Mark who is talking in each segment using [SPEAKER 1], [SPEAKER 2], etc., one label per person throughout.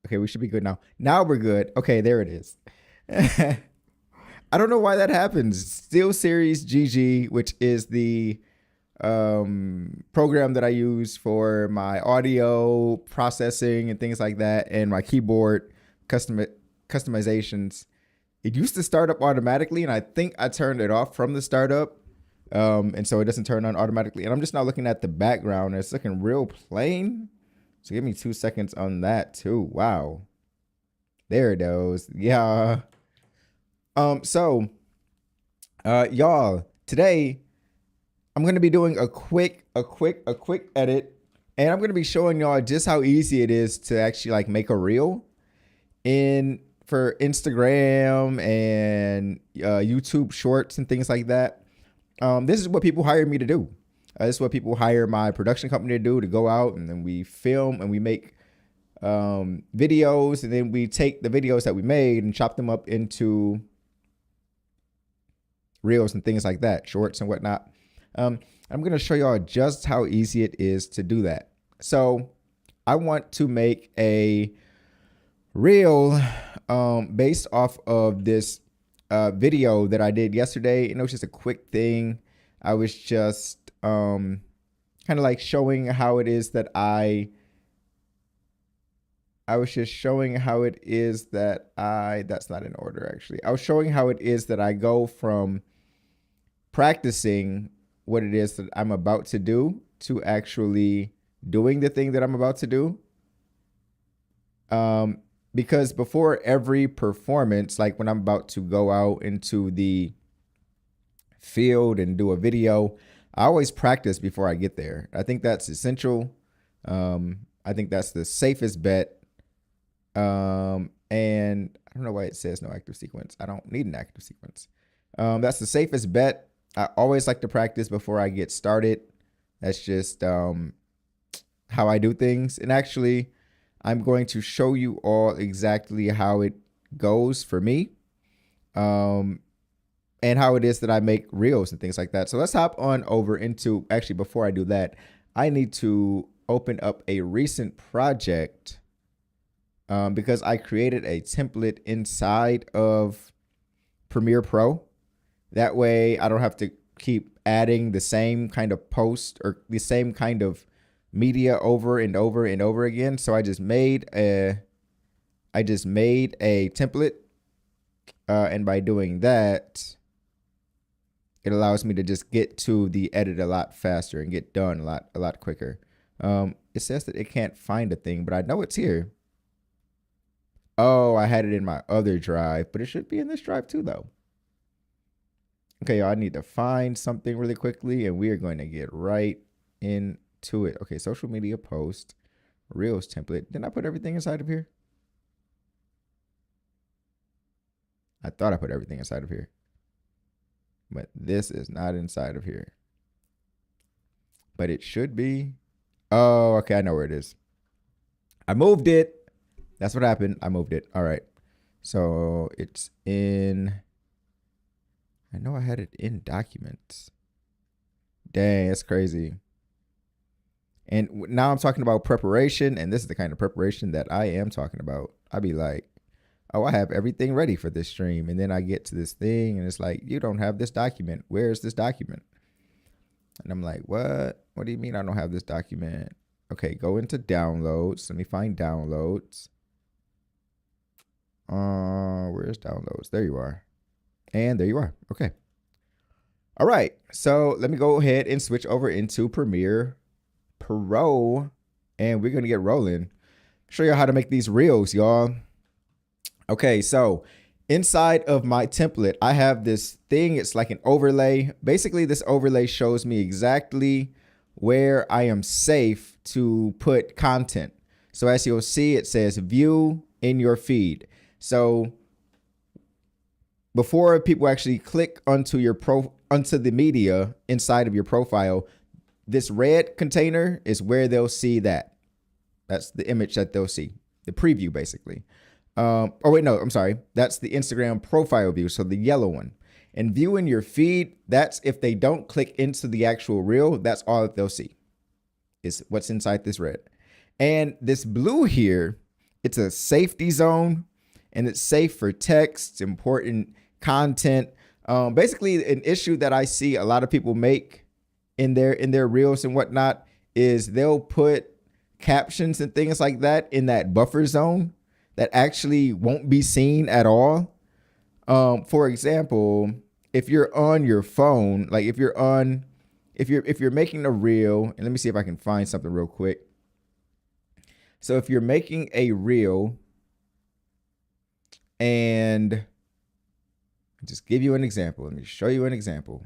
[SPEAKER 1] Okay, we should be good now. Now we're good. Okay, there it is. I don't know why that happens. Steel Series GG, which is the program that I use for my audio processing and things like that, and my keyboard customizations. It used to start up automatically, and I think I turned it off from the startup. And so it doesn't turn on automatically. And I'm just now looking at the background. It's looking real plain. So give me 2 seconds on that too. Wow. There it goes. Yeah. Y'all, today I'm going to be doing a quick edit, and I'm going to be showing y'all just how easy it is to actually like make a reel for Instagram and YouTube shorts and things like that. This is what people hire me to do. This is what people hire my production company to do, to go out and then we film and we make videos, and then we take the videos that we made and chop them up into reels and things like that, shorts and whatnot. I'm going to show y'all just how easy it is to do that. So I want to make a reel based off of this video that I did yesterday. And it was just a quick thing. I was just kind of like showing how it is that that's not in order actually. I was showing how it is that I go from practicing what it is that I'm about to do to actually doing the thing that I'm about to do. Because before every performance, like when I'm about to go out into the field and do a video, I always practice before I get there. I think that's essential. I think that's the safest bet. And I don't know why it says no active sequence. I don't need an active sequence. That's the safest bet. I always like to practice before I get started. That's just how I do things. And actually, I'm going to show you all exactly how it goes for me, and how it is that I make reels and things like that. So let's hop on over into, actually, before I do that, I need to open up a recent project because I created a template inside of Premiere Pro. That way I don't have to keep adding the same kind of post or the same kind of media over and over and over again. So I just made a template, and by doing that, it allows me to just get to the edit a lot faster and get done a lot quicker. It says that it can't find a thing, but I know it's here. Oh, I had it in my other drive, but it should be in this drive too, though. Okay, y'all, I need to find something really quickly, and we are going to get right into it. Okay, social media post, Reels template. Didn't I put everything inside of here? I thought I put everything inside of here, but this is not inside of here. But it should be. Oh, okay, I know where it is. I moved it. That's what happened. I moved it. All right. So it's in. I know I had it in documents. Dang, that's crazy. And now I'm talking about preparation, and this is the kind of preparation that I am talking about. I'd be like, oh, I have everything ready for this stream. And then I get to this thing, and it's like, you don't have this document. Where's this document? And I'm like, what? What do you mean I don't have this document? Okay, go into downloads. Let me find downloads. Where's downloads? There you are. And there you are. Okay. All right. So let me go ahead and switch over into Premiere Pro, and we're going to get rolling. Show you how to make these reels, y'all. Okay. So inside of my template, I have this thing. It's like an overlay. Basically, this overlay shows me exactly where I am safe to put content. So as you'll see, it says view in your feed. So before people actually click onto the media inside of your profile, this red container is where they'll see that. That's the image that they'll see, the preview basically. Oh wait, no, I'm sorry. That's the Instagram profile view. So the yellow one. And view in your feed, that's if they don't click into the actual reel, that's all that they'll see is what's inside this red. And this blue here It's a safety zone, and it's safe for text, important content. Basically, an issue that I see a lot of people make in their reels and whatnot is they'll put captions and things like that in that buffer zone that actually won't be seen at all. For example, if you're on your phone, like if you're making a reel, and let me see if I can find something real quick. So if you're making a reel, and I'll just give you an example. Let me show you an example.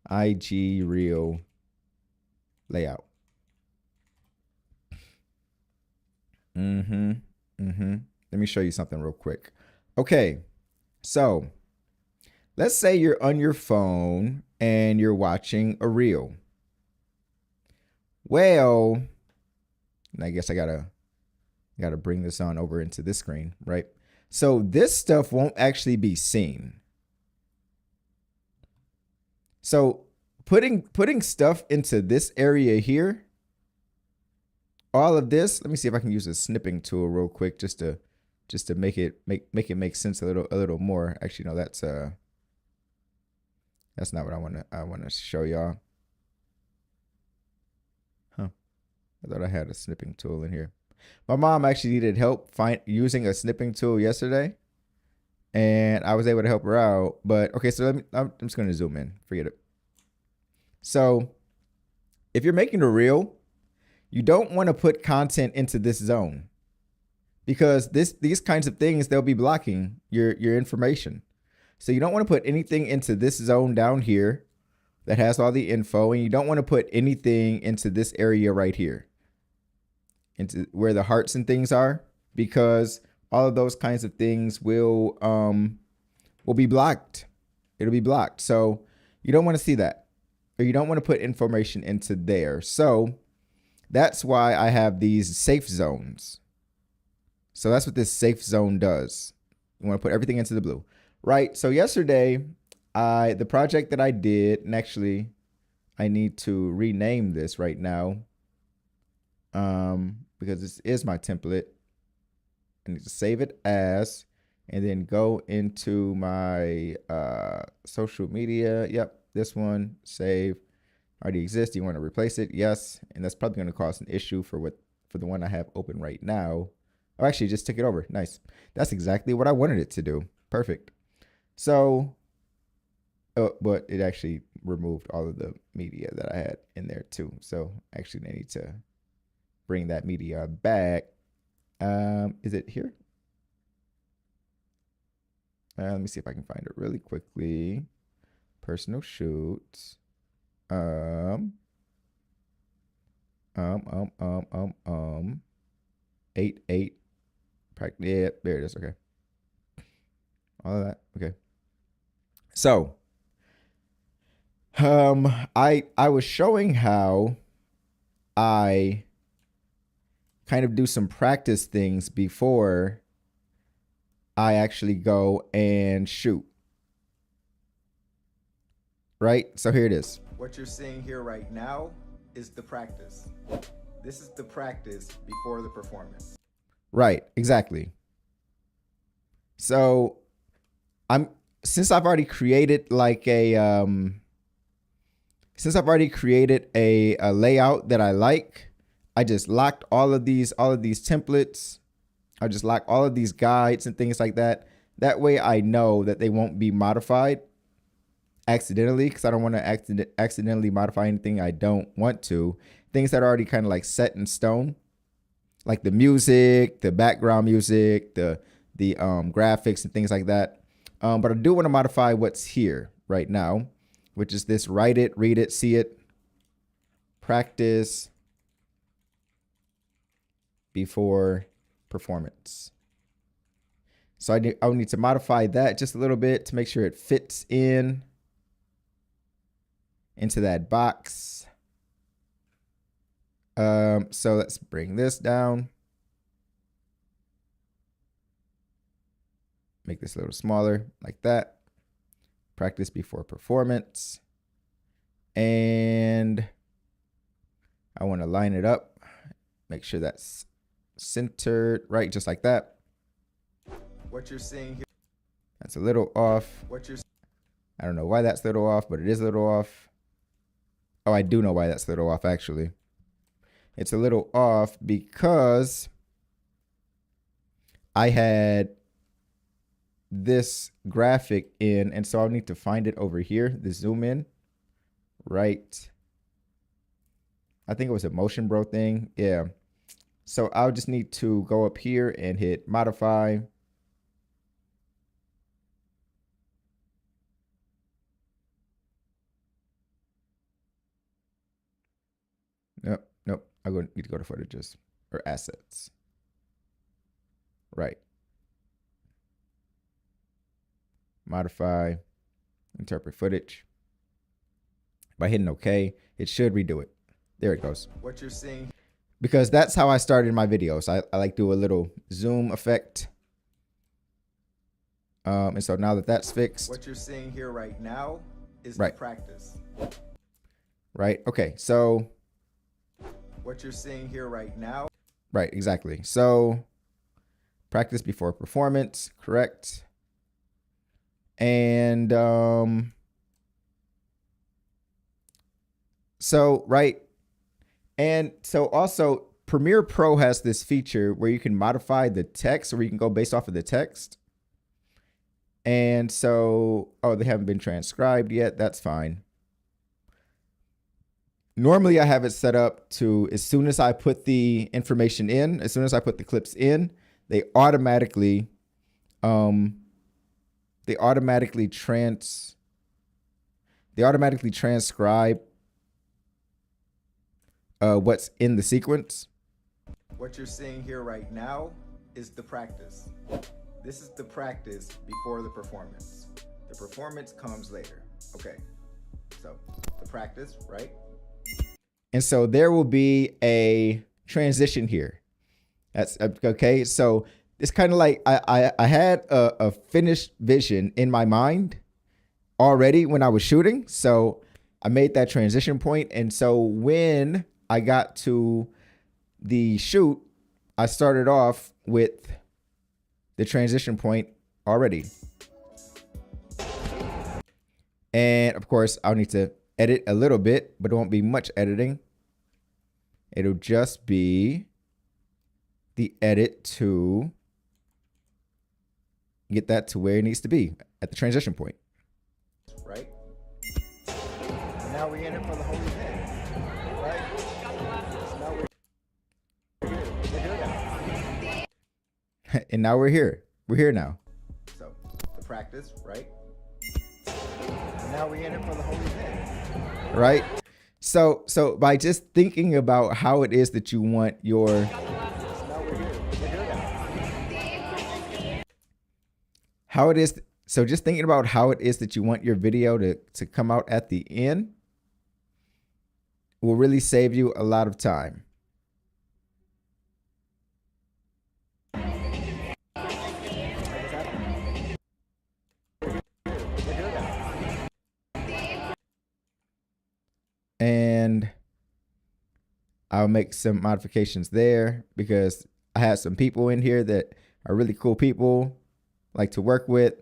[SPEAKER 1] IG reel layout. Let me show you something real quick. Okay, so let's say you're on your phone and you're watching a reel. Well, I guess I gotta bring this on over into this screen, right? So this stuff won't actually be seen. So putting stuff into this area here, all of this, let me see if I can use a snipping tool real quick just to make it make sense a little more. Actually, no, that's not what I want to show y'all. Huh. I thought I had a snipping tool in here. My mom actually needed help using a snipping tool yesterday, and I was able to help her out. But okay, so I'm just going to zoom in. Forget it. So if you're making a reel, you don't want to put content into this zone, because these kinds of things, they'll be blocking your information. So you don't want to put anything into this zone down here that has all the info, and you don't want to put anything into this area right here, into where the hearts and things are, because all of those kinds of things will be blocked. It'll be blocked. So you don't want to see that, or you don't want to put information into there. So that's why I have these safe zones. So that's what this safe zone does. You want to put everything into the blue, right? So yesterday, the project that I did, and actually I need to rename this right now, because this is my template. I need to save it as, and then go into my social media. Yep, this one, save. Already exists. You want to replace it? Yes. And that's probably going to cause an issue for the one I have open right now. Oh, actually, just took it over. Nice. That's exactly what I wanted it to do. Perfect. So, but it actually removed all of the media that I had in there too. So actually, I need to bring that media back. Is it here? Let me see if I can find it really quickly. Personal shoots. 8 practice. Yeah, there it is. Okay. All of that. Okay. So, I was showing how I kind of do some practice things before I actually go and shoot. Right? So here it is. What you're seeing here right now is the practice. This is the practice before the performance. Right, exactly. So since I've already created like a layout that I like, I just locked all of these templates. I just lock all of these guides and things like that. That way I know that they won't be modified accidentally, because I don't want to accidentally modify anything I don't want to. Things that are already kind of like set in stone, like the music, the background music, the graphics and things like that. But I do want to modify what's here right now, which is this: write it, read it, see it, practice before performance. So I would need to modify that just a little bit to make sure it fits into that box. So let's bring this down. Make this a little smaller, like that. Practice before performance. And I want to line it up Make sure that's centered, right? Just like that.
[SPEAKER 2] What you're seeing here.
[SPEAKER 1] That's a little off. I don't know why that's a little off, but it is a little off. Oh, I do know why that's a little off, actually. It's a little off because I had this graphic in, and so I'll need to find it over here, the zoom in, right? I think it was a motion bro thing. Yeah. So I'll just need to go up here and hit modify. Nope. I need to go to footages or assets. Right. Modify, interpret footage. By hitting OK, it should redo it. There it goes.
[SPEAKER 2] What you're seeing.
[SPEAKER 1] Because that's how I started my videos. I like do a little zoom effect. And so now that that's fixed.
[SPEAKER 2] What you're seeing here right now is
[SPEAKER 1] right.
[SPEAKER 2] The practice.
[SPEAKER 1] Right. Okay. So.
[SPEAKER 2] What you're seeing here right now.
[SPEAKER 1] Right. Exactly. So practice before performance. Correct. And so right. And so also Premiere Pro has this feature where you can modify the text, or you can go based off of the text. And so, oh, they haven't been transcribed yet. That's fine. Normally I have it set up to, as soon as I put the information in, as soon as I put the clips in, they automatically transcribe what's in the sequence.
[SPEAKER 2] What you're seeing here right now is the practice. This is the practice before the performance. The performance comes later. Okay. So the practice, right?
[SPEAKER 1] And so there will be a transition here. That's okay. So it's kind of like I had a finished vision in my mind already when I was shooting. So I made that transition point. And so when I got to the shoot, I started off with the transition point already. And of course, I'll need to edit a little bit, but it won't be much editing. It'll just be the edit to get that to where it needs to be at the transition point.
[SPEAKER 2] Right? And now we're in it for the whole event. Right? So now we're here now.
[SPEAKER 1] And now we're here. We're here now.
[SPEAKER 2] So the practice, right? And now we're in it for the whole event.
[SPEAKER 1] Right? So by just thinking about how it is that you want your so just thinking about how it is that you want your video to come out at the end will really save you a lot of time. And I'll make some modifications there because I had some people in here that are really cool people, like to work with.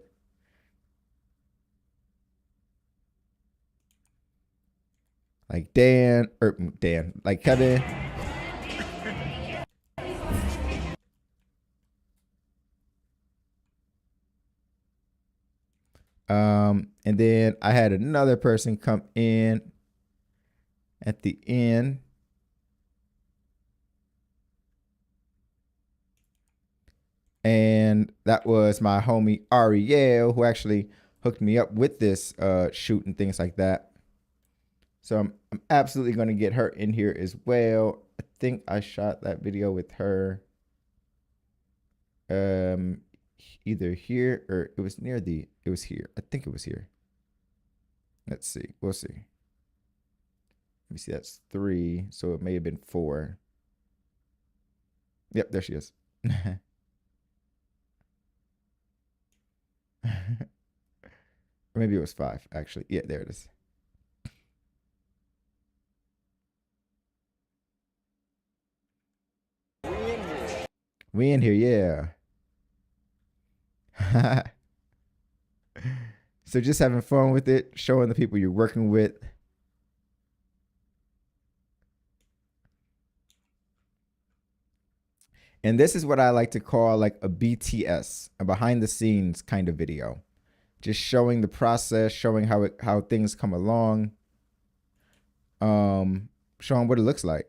[SPEAKER 1] Like like Kevin. And then I had another person come in at the end. And that was my homie Ariel, who actually hooked me up with this shoot and things like that. So I'm absolutely going to get her in here as well. I think I shot that video with her either here or it was it was here. I think it was here. Let's see. We'll see. Let me see. That's 3. So it may have been 4. Yep, there she is. Or maybe it was 5, actually. Yeah, there it is. We in here, yeah. So just having fun with it, showing the people you're working with. And this is what I like to call like a BTS, a behind the scenes kind of video. Just showing the process, showing how things come along, showing what it looks like.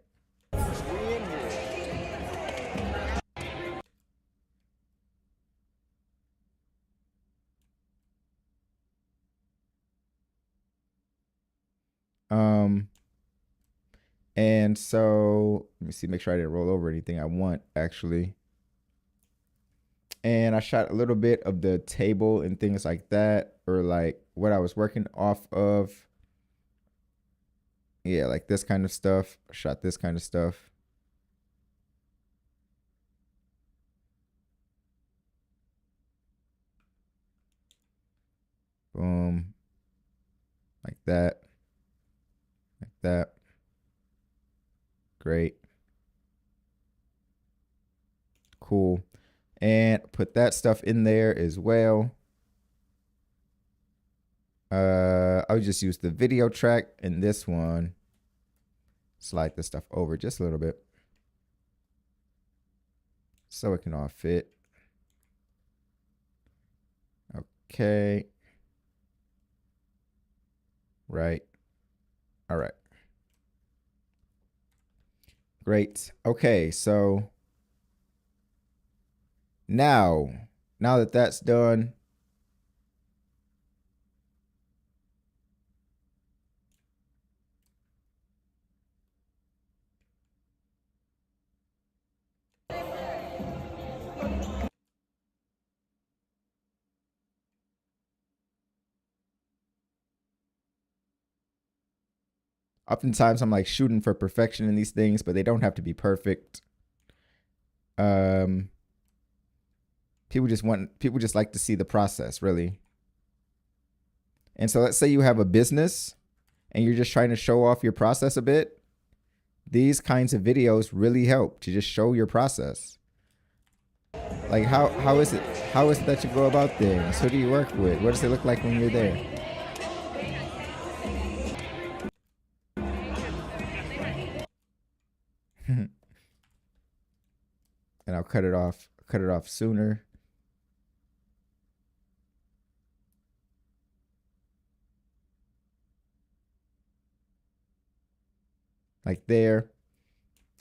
[SPEAKER 1] And so let me see, make sure I didn't roll over anything I want actually. And I shot a little bit of the table and things like that, or like what I was working off of. Yeah, like this kind of stuff. I shot this kind of stuff. Boom. Like that. Like that. Great. Cool. And put that stuff in there as well. I'll just use the video track in this one. Slide this stuff over just a little bit so it can all fit. Okay. Right. All right. Great. Okay, so now that that's done, oftentimes I'm like shooting for perfection in these things, but they don't have to be perfect. People just like to see the process, really. And so let's say you have a business and you're just trying to show off your process a bit. These kinds of videos really help to just show your process. Like how is it that you go about things? Who do you work with? What does it look like when you're there? And I'll cut it off sooner. Like there.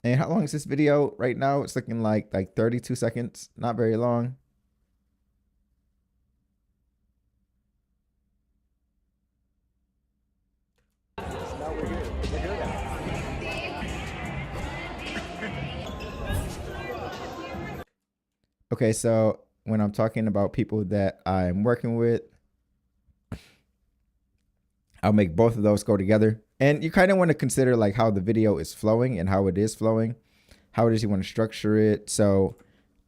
[SPEAKER 1] And how long is this video right now? It's looking like 32 seconds, not very long. Okay, so when I'm talking about people that I'm working with, I'll make both of those go together. And you kind of want to consider like how the video is flowing and how it is flowing, how it is you want to structure it. So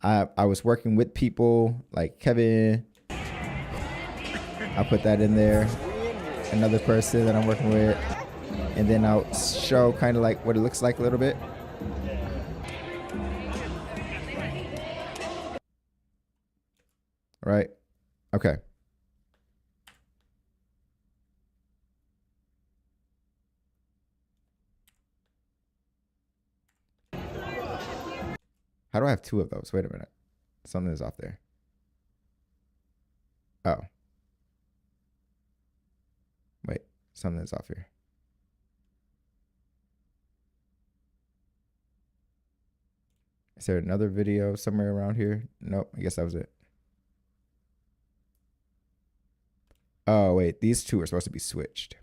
[SPEAKER 1] I was working with people like Kevin. I'll put that in there. Another person that I'm working with. And then I'll show kind of like what it looks like a little bit. Right? Okay. How do I have two of those? Wait a minute. Something is off there. Oh. Wait, something is off here. Is there another video somewhere around here? Nope, I guess that was it. Oh, wait, these two are supposed to be switched.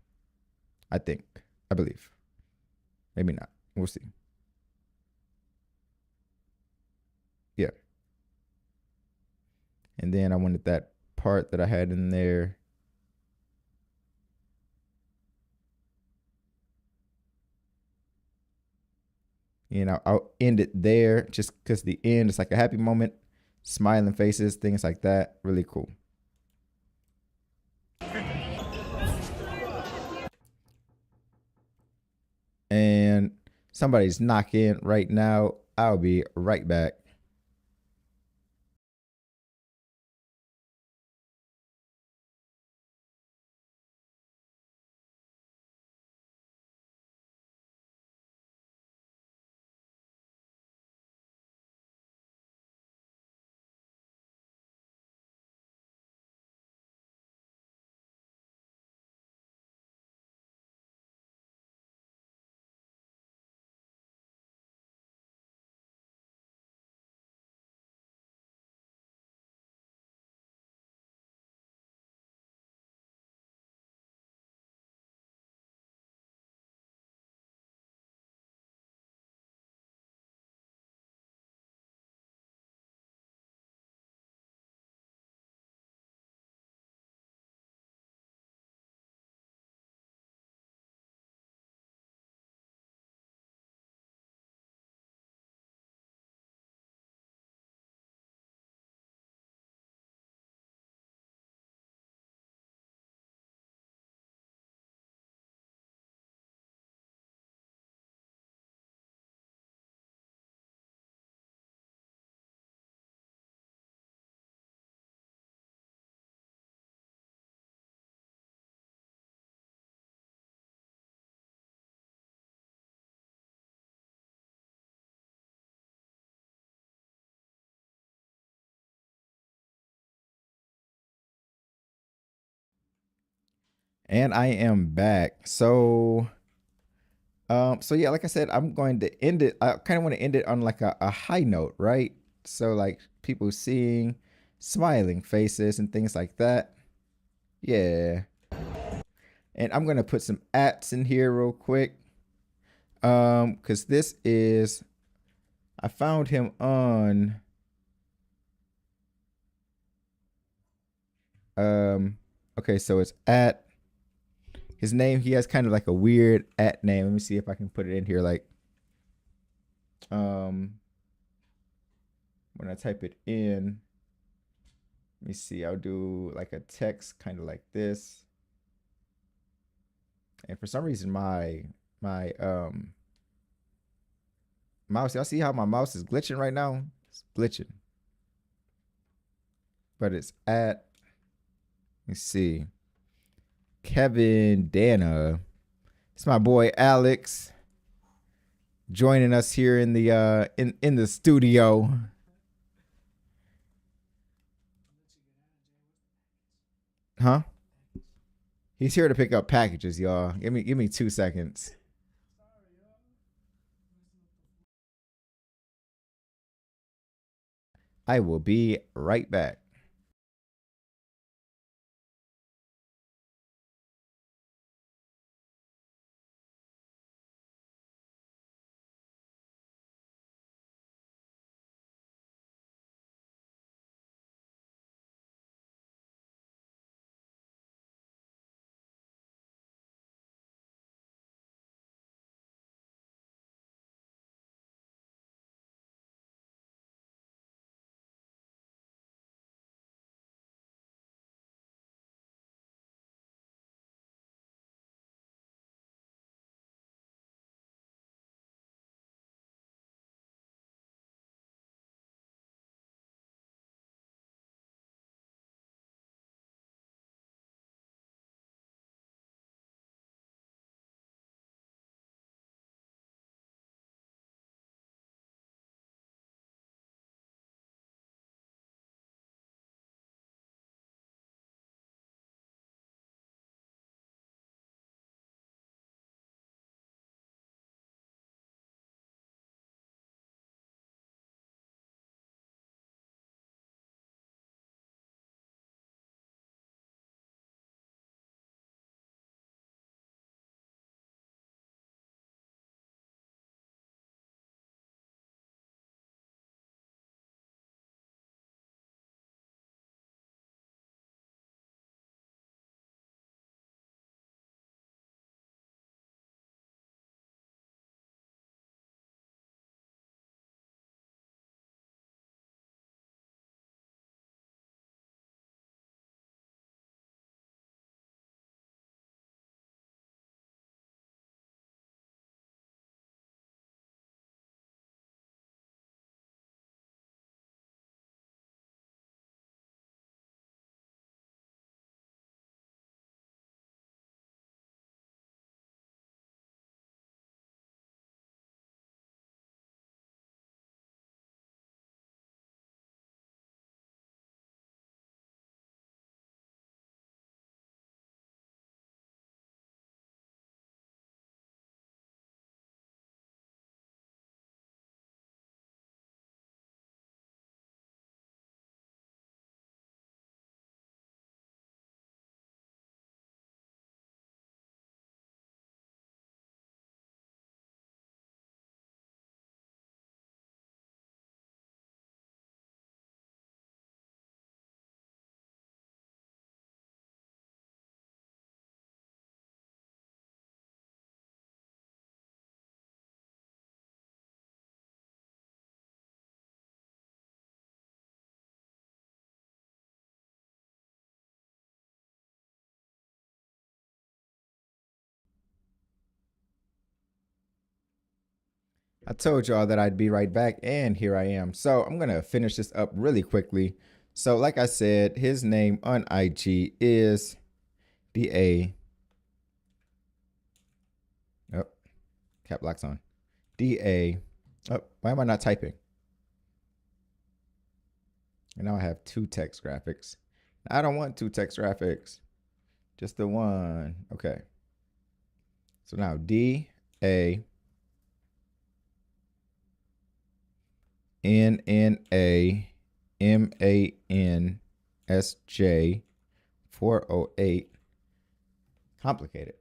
[SPEAKER 1] I think. I believe. Maybe not. We'll see. Yeah. And then I wanted that part that I had in there. You know, I'll end it there just because the end is like a happy moment, smiling faces, things like that. Really cool. And somebody's knocking right now. I'll be right back. And I am back. So yeah, like I said, I'm going to end it. I kind of want to end it on like a high note, right? So like people seeing smiling faces and things like that. Yeah. And I'm gonna put some ats in here real quick. Because this is I found him on okay, so it's at his name. He has kind of like a weird at name. Let me see if I can put it in here. Like um when I type it in, let me see, I'll do like a text kind of like this. And for some reason my mouse, y'all see how my mouse is glitching right now? It's glitching. But it's at, let me see, Kevin Dana. It's my boy Alex joining us here in the studio. Huh? He's here to pick up packages, y'all. Give me 2 seconds. I will be right back. I told y'all that I'd be right back, and here I am. So I'm gonna finish this up really quickly. So, like I said, his name on IG is DA. Oh, cap lock's on. DA. Oh, why am I not typing? And now I have two text graphics. I don't want two text graphics. Just the one. Okay. So now D A N N A M A N S J 408. Complicated.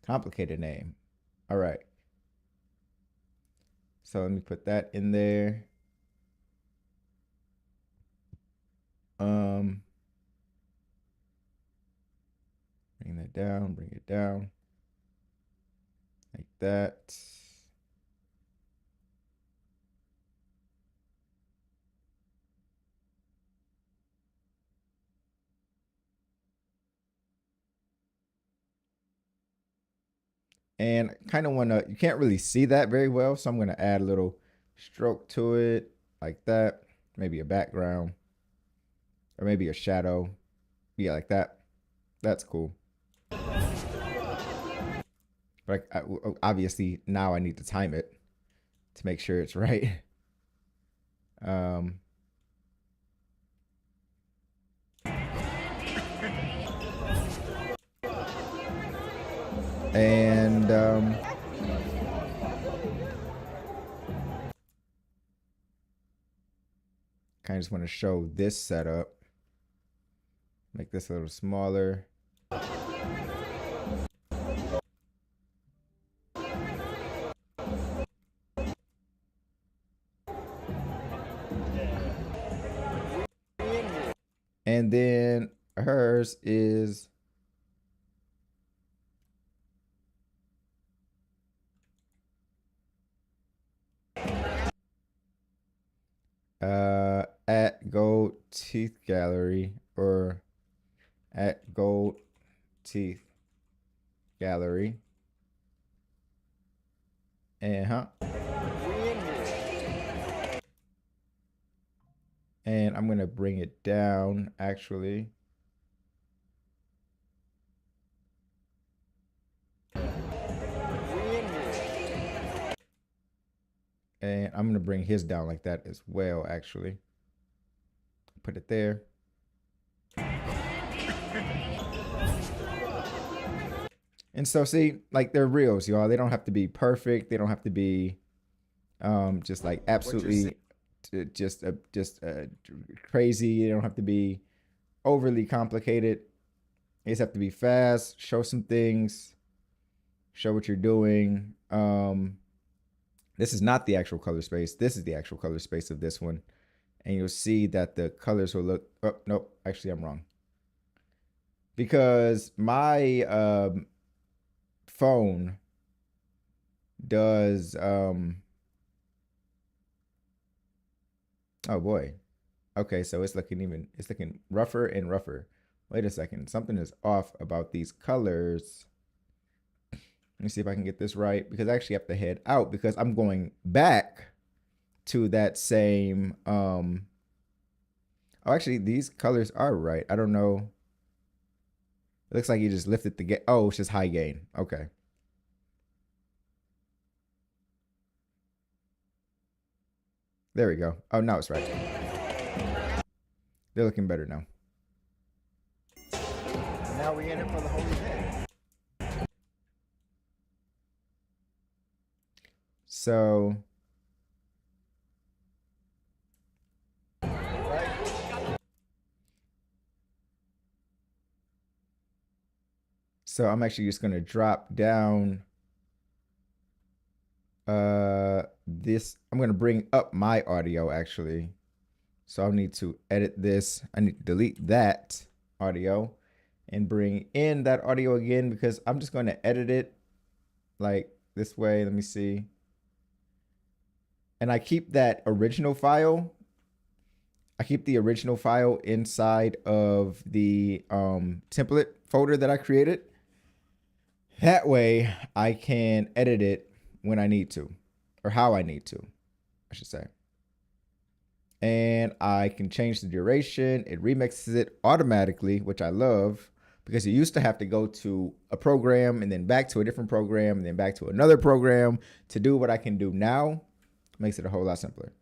[SPEAKER 1] Complicated name. All right. So let me put that in there. Bring that down, bring it down. Like that. And kind of want to, you can't really see that very well. So I'm going to add a little stroke to it like that. Maybe a background or maybe a shadow. Yeah, like that. That's cool. But obviously now I need to time it to make sure it's right. And kind of just want to show this setup. Make this a little smaller. And then hers is at Gold Teeth Gallery or at Gold Teeth Gallery. And and I'm gonna bring it down actually. And I'm gonna bring his down like that as well, actually. Put it there. And so see, like they're reels, y'all. They don't have to be perfect. They don't have to be just like absolutely just crazy. They don't have to be overly complicated. They just have to be fast, show some things, show what you're doing. This is not the actual color space. This is the actual color space of this one. And you'll see that the colors will look, oh, nope, actually I'm wrong. Because my phone does, oh boy. Okay, so it's looking rougher and rougher. Wait a second, something is off about these colors. Let me see if I can get this right, because I actually have to head out because I'm going back to that same, oh, actually these colors are right. I don't know. It looks like you just lifted the gain. Oh, it's just high gain. Okay. There we go. Oh, now it's right. They're looking better now.
[SPEAKER 2] Now we in it for the whole event.
[SPEAKER 1] So I'm actually just going to drop down this. I'm going to bring up my audio actually. So I'll need to edit this. I need to delete that audio and bring in that audio again because I'm just going to edit it like this way. Let me see. And I keep that original file. I keep the original file inside of the template folder that I created. That way I can edit it when I need to, or how I need to, I should say. And I can change the duration. It remixes it automatically, which I love because you used to have to go to a program and then back to a different program and then back to another program to do what I can do now. Makes it a whole lot simpler.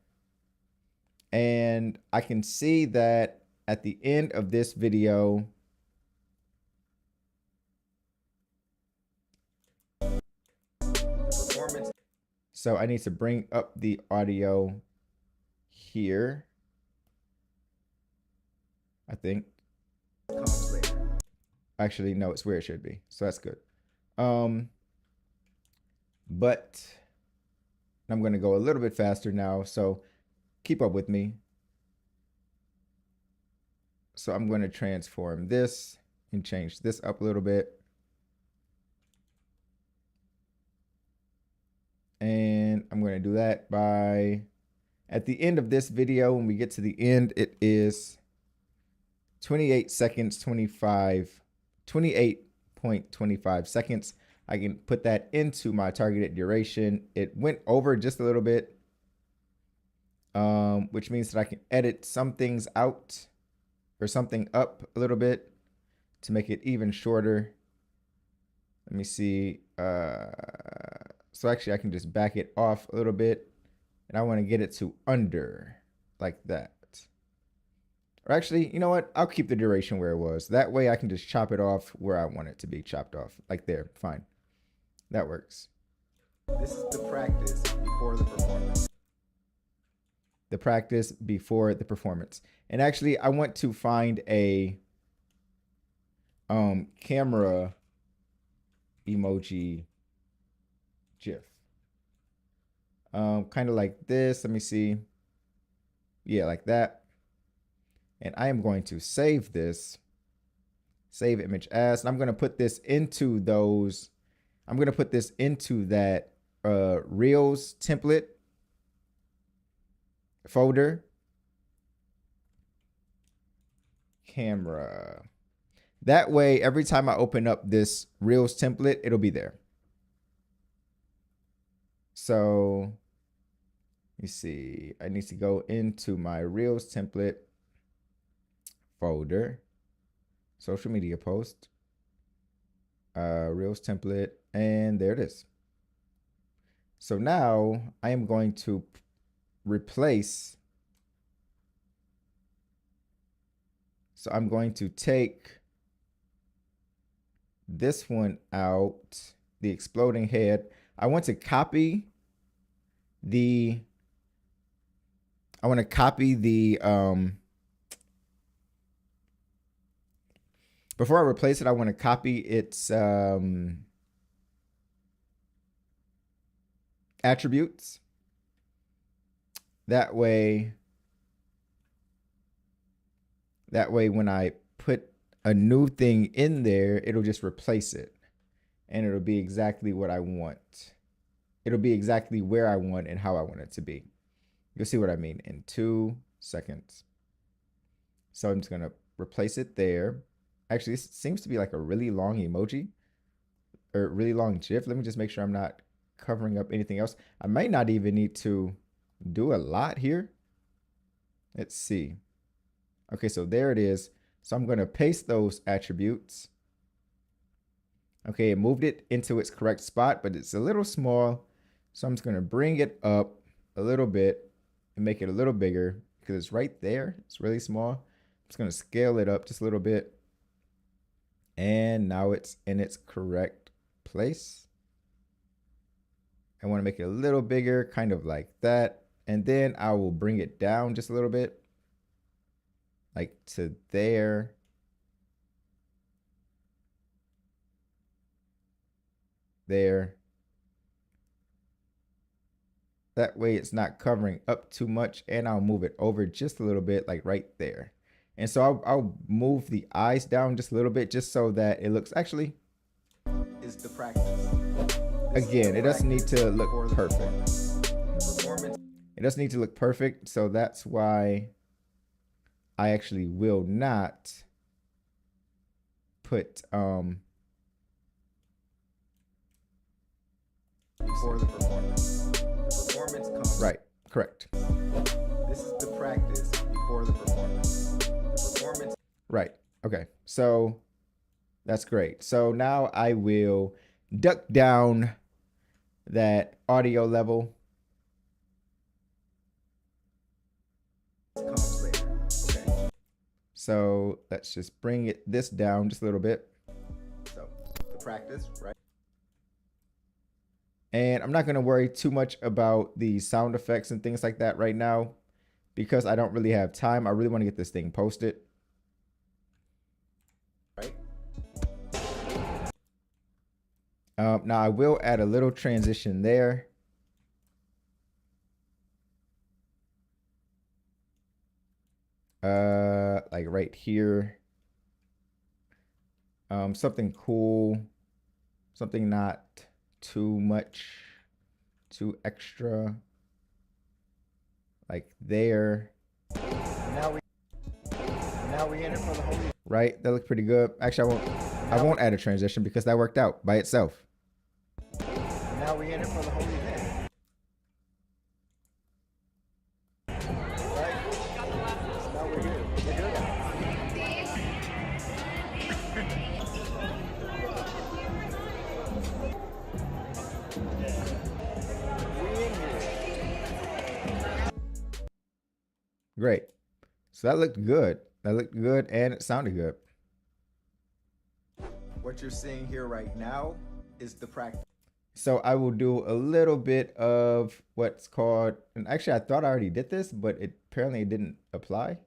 [SPEAKER 1] And I can see that at the end of this video, So I need to bring up the audio here, I think.
[SPEAKER 2] Comes later.
[SPEAKER 1] Actually, no, it's where it should be. So that's good. But I'm going to go a little bit faster now. So keep up with me. So I'm going to transform this and change this up a little bit. And I'm going to do that by, at the end of this video, when we get to the end, it is 28 seconds, 28.25 seconds. I can put that into my targeted duration. It went over just a little bit, which means that I can edit some things out or something up a little bit to make it even shorter. Let me see. So actually I can just back it off a little bit, and I want to get it to under like that. Or actually, you know what? I'll keep the duration where it was. That way I can just chop it off where I want it to be chopped off. Like there, fine. That works.
[SPEAKER 2] This is the practice before the performance.
[SPEAKER 1] The practice before the performance. And actually, I want to find a camera emoji GIF. Kind of like this. Let me see. Yeah, like that. And I am going to save this. Save image as. And I'm going to put this into those. I'm going to put this into that Reels template folder. Camera. That way, every time I open up this Reels template, it'll be there. So, you see, I need to go into my Reels template folder, social media post, Reels template, and there it is. So now I am going to replace. So I'm going to take this one out, the exploding head. I want to copy the, before I replace it, I want to copy its attributes. That way when I put a new thing in there, it'll just replace it. And it'll be exactly what I want. It'll be exactly where I want and how I want it to be. You'll see what I mean in 2 seconds. So I'm just going to replace it there. Actually, this seems to be like a really long emoji or really long GIF. Let me just make sure I'm not covering up anything else. I might not even need to do a lot here. Let's see. Okay, so there it is. So I'm going to paste those attributes. Okay, it moved it into its correct spot, but it's a little small. So I'm just going to bring it up a little bit and make it a little bigger because it's right there. It's really small. I'm just going to scale it up just a little bit. And now it's in its correct place. I want to make it a little bigger, kind of like that. And then I will bring it down just a little bit, like to there. There. That way it's not covering up too much, and I'll move it over just a little bit, like right there. And so I'll move the eyes down just a little bit, just so that it looks actually.
[SPEAKER 2] Is the practice.
[SPEAKER 1] Again, it doesn't need to look perfect. It doesn't need to look perfect, so that's why I actually will not put
[SPEAKER 2] before the performance. The performance comes.
[SPEAKER 1] Right, correct.
[SPEAKER 2] This is the practice before the performance. The performance.
[SPEAKER 1] Right. Okay. So that's great. So now I will duck down that audio level.
[SPEAKER 2] Comes later. Okay.
[SPEAKER 1] So let's just bring this down just a little bit.
[SPEAKER 2] So the practice, right?
[SPEAKER 1] And I'm not going to worry too much about the sound effects and things like that right now because I don't really have time. I really want to get this thing posted.
[SPEAKER 2] Right?
[SPEAKER 1] Now I will add a little transition there. Like right here. Something cool, something not too much, too extra, like there.
[SPEAKER 2] Now we in it for the holy.
[SPEAKER 1] Right, that looks pretty good. Actually, I won't add a transition because that worked out by itself.
[SPEAKER 2] Now we in it for the holy day. Right? So now we're here. We're here now. We in here.
[SPEAKER 1] Great. So that looked good. That looked good and it sounded good.
[SPEAKER 2] What you're seeing here right now is the practice.
[SPEAKER 1] So I will do a little bit of what's called, and actually I thought I already did this, but it apparently didn't apply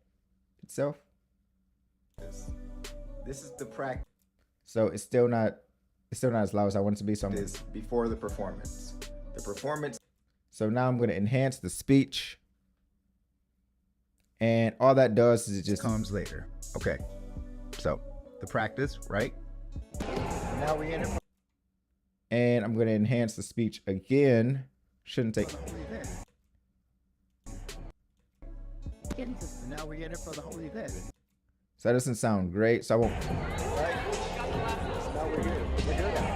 [SPEAKER 1] itself.
[SPEAKER 2] This is the practice.
[SPEAKER 1] So it's still not as loud as I want it to be. So
[SPEAKER 2] Is before the performance. The performance.
[SPEAKER 1] So now I'm going to enhance the speech. And all that does is it just
[SPEAKER 2] comes later. Okay. So the practice, right? Now we in it.
[SPEAKER 1] And I'm going to enhance the speech again. Shouldn't take.
[SPEAKER 2] Now we in it for the holy day.
[SPEAKER 1] So that doesn't sound great. So I won't.
[SPEAKER 2] Right? So now we're here. We're here
[SPEAKER 1] now.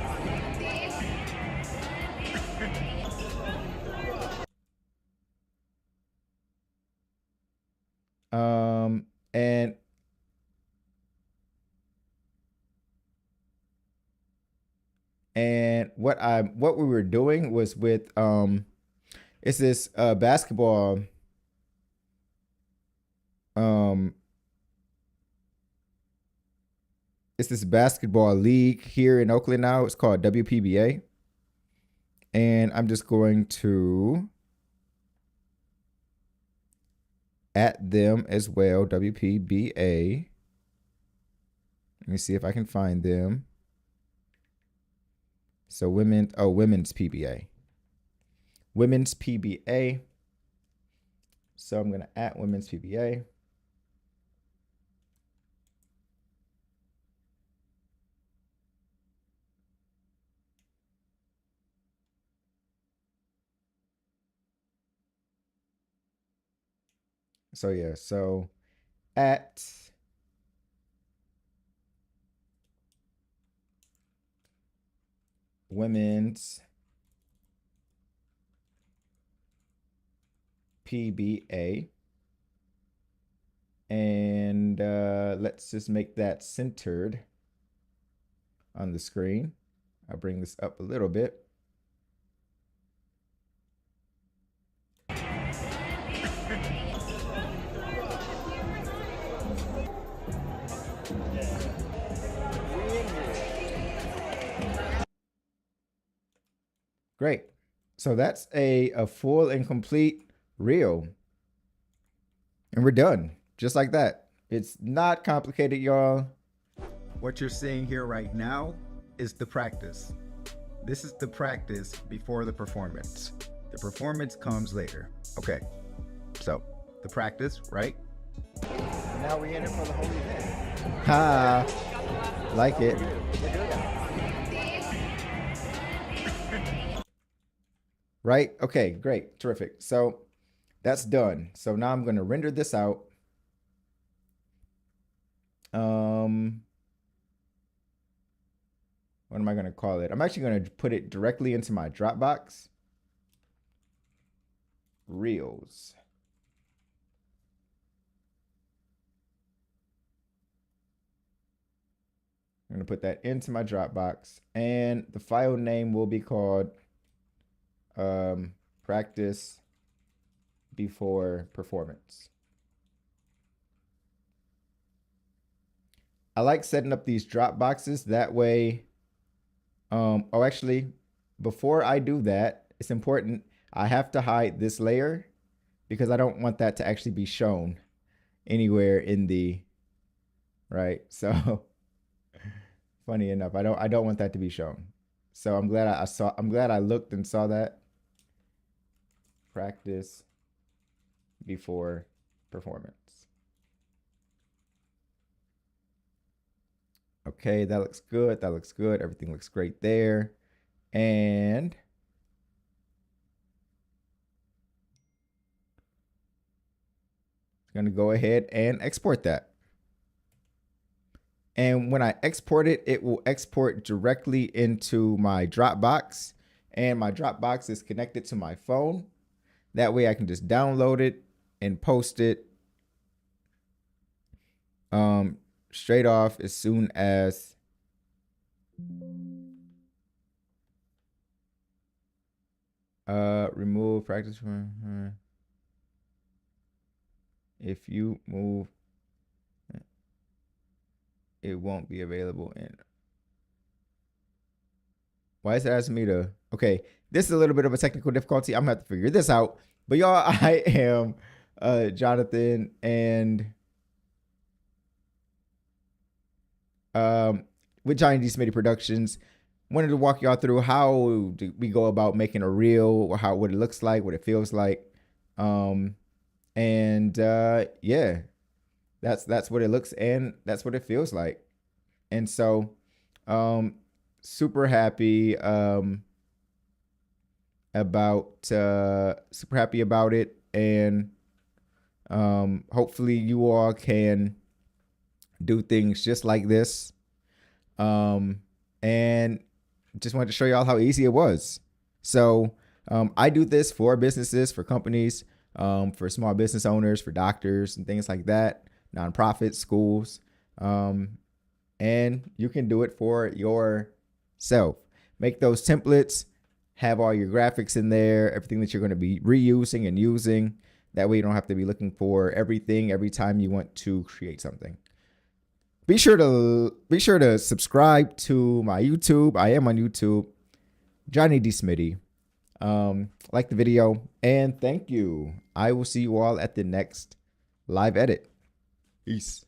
[SPEAKER 1] And what we were doing was with it's this basketball it's this basketball league here in Oakland now. It's called WPBA. And I'm just going to at them as well, WPBA. Let me see if I can find them. So women's PBA. Women's PBA. So I'm going to at women's PBA. So yeah, so at women's PBA. And let's just make that centered on the screen. I'll bring this up a little bit. Great. So that's a full and complete reel. And we're done. Just like that. It's not complicated, y'all.
[SPEAKER 2] What you're seeing here right now is the practice. This is the practice before the performance. The performance comes later. Okay. So the practice, right? Now we in it for the holy day.
[SPEAKER 1] Ha. Like it. Right? Okay, great. Terrific. So that's done. So now I'm going to render this out. What am I going to call it? I'm actually going to put it directly into my Dropbox. Reels. I'm going to put that into my Dropbox. And the file name will be called practice before performance. I like setting up these drop boxes that way. Oh, actually, before I do that, it's important. I have to hide this layer because I don't want that to actually be shown anywhere in the, right? So funny enough, I don't want that to be shown. So I'm glad I looked and saw that. Practice before performance. Okay, that looks good. That looks good. Everything looks great there. And I'm going to go ahead and export that. And when I export it, it will export directly into my Dropbox. And my Dropbox is connected to my phone. That way I can just download it and post it straight off as soon as remove practice from if you move it won't be available in. Why is it asking me to? Okay, this is a little bit of a technical difficulty. I'm gonna have to figure this out. But y'all, I am Jonathan, and with Johnny D. Smitty Productions, wanted to walk y'all through how do we go about making a reel, or what it looks like, what it feels like, and yeah, that's what it looks and that's what it feels like. And so super happy about it, and hopefully you all can do things just like this. And just wanted to show y'all how easy it was. So I do this for businesses, for companies, for small business owners, for doctors and things like that, nonprofits, schools, and you can do it for yourself. Make those templates, have all your graphics in there, everything that you're going to be reusing and using. That way you don't have to be looking for everything every time you want to create something. Be sure to subscribe to my YouTube. I am on YouTube, Johnny D. Smitty. Like the video, and thank you. I will see you all at the next live edit. Peace.